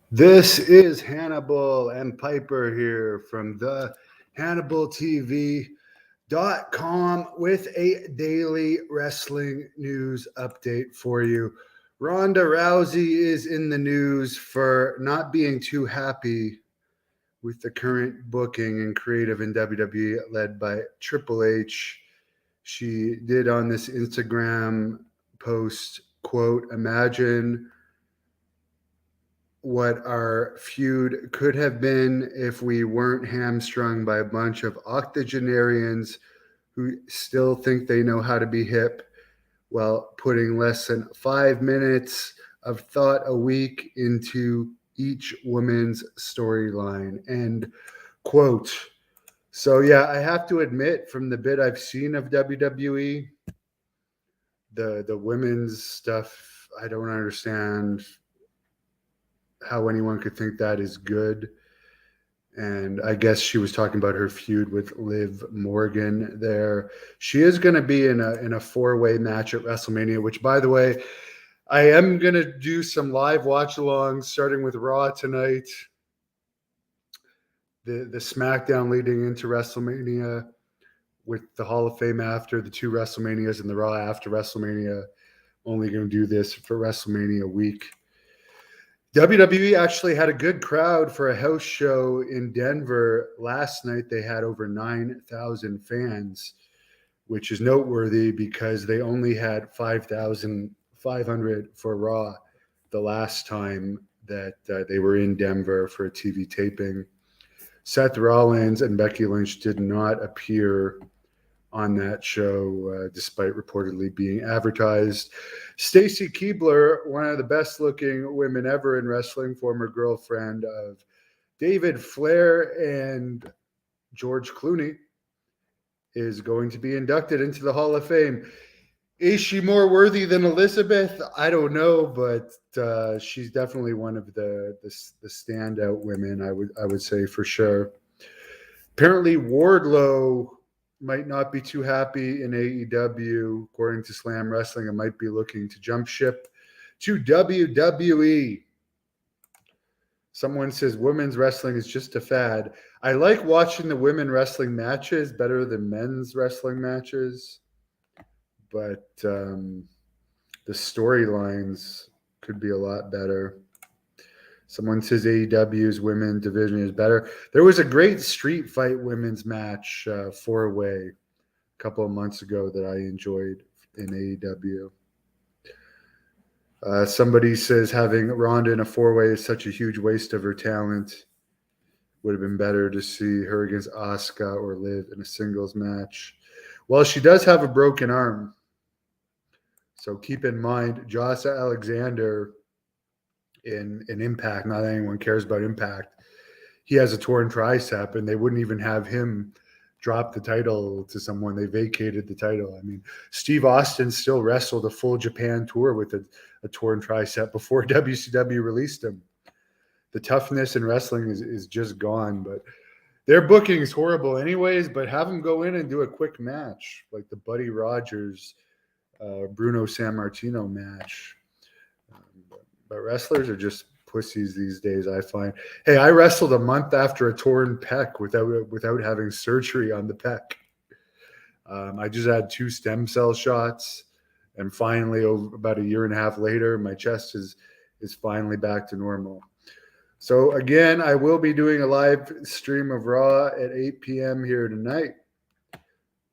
This is Hannibal and Piper here from the HannibalTV.com with a daily wrestling news update for you. Rhonda Rousey is in the news for not being too happy with the current booking and creative in WWE led by Triple H. She did on this Instagram post, quote, "Imagine what our feud could have been if we weren't hamstrung by a bunch of octogenarians who still think they know how to be hip while putting less than 5 minutes of thought a week into each woman's storyline." End quote. So yeah, I have to admit, from the bit I've seen of WWE, the women's stuff, I don't understand how anyone could think that is good. And I guess she was talking about her feud with Liv Morgan there. She is going to be in a four-way match at WrestleMania, which, by the way, I am going to do some live watch-alongs starting with Raw tonight, the SmackDown leading into WrestleMania, with the Hall of Fame after the two WrestleManias, and the Raw after WrestleMania. Only going to do this for WrestleMania week. WWE actually had a good crowd for a house show in Denver last night. They had over 9,000 fans, which is noteworthy because they only had 5,500 for Raw the last time that they were in Denver for a TV taping. Seth Rollins and Becky Lynch did not appear on that show, despite reportedly being advertised. Stacy Keibler, one of the best-looking women ever in wrestling, former girlfriend of David Flair and George Clooney, is going to be inducted into the Hall of Fame. Is she more worthy than Elizabeth? I don't know, but she's definitely one of the standout women, I would say, for sure. Apparently, Wardlow might not be too happy in AEW, according to Slam Wrestling, and might be looking to jump ship to WWE. Someone says women's wrestling is just a fad. I like watching the women wrestling matches better than men's wrestling matches, but the storylines could be a lot better. Someone says AEW's women's division is better. There was a great street fight women's match, four-way, a couple of months ago that I enjoyed in AEW. Somebody says having Rhonda in a four-way is such a huge waste of her talent. Would have been better to see her against Asuka or Liv in a singles match. Well, she does have a broken arm. So keep in mind, Josh Alexander in Impact, not that anyone cares about Impact, he has a torn tricep, and they wouldn't even have him drop the title to someone. They vacated the title. I mean, Steve Austin still wrestled a full Japan tour with a torn tricep before WCW released him. The toughness in wrestling is just gone, but their booking is horrible anyways, but have them go in and do a quick match, like the Buddy Rogers, Bruno Sammartino match. But wrestlers are just pussies these days, I find. Hey, I wrestled a month after a torn pec without having surgery on the pec. I just had 2 stem cell shots, and finally, about a year and a half later, my chest is finally back to normal. So again, I will be doing a live stream of Raw at 8 p.m. here tonight.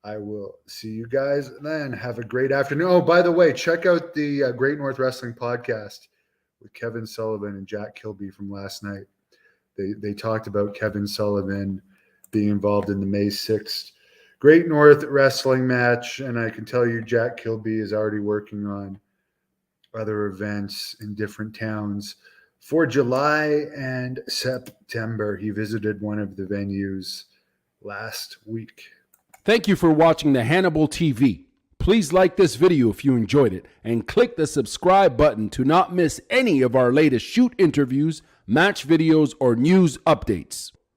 I will see you guys then. Have a great afternoon. Oh, by the way, check out the Great North Wrestling podcast with Kevin Sullivan and Jack Kilby from last night. They talked about Kevin Sullivan being involved in the May 6th Great North Wrestling match, and I can tell you Jack Kilby is already working on other events in different towns for July and September. He visited one of the venues last week. Thank you for watching the Hannibal TV. Please like this video if you enjoyed it, and click the subscribe button to not miss any of our latest shoot interviews, match videos, or news updates.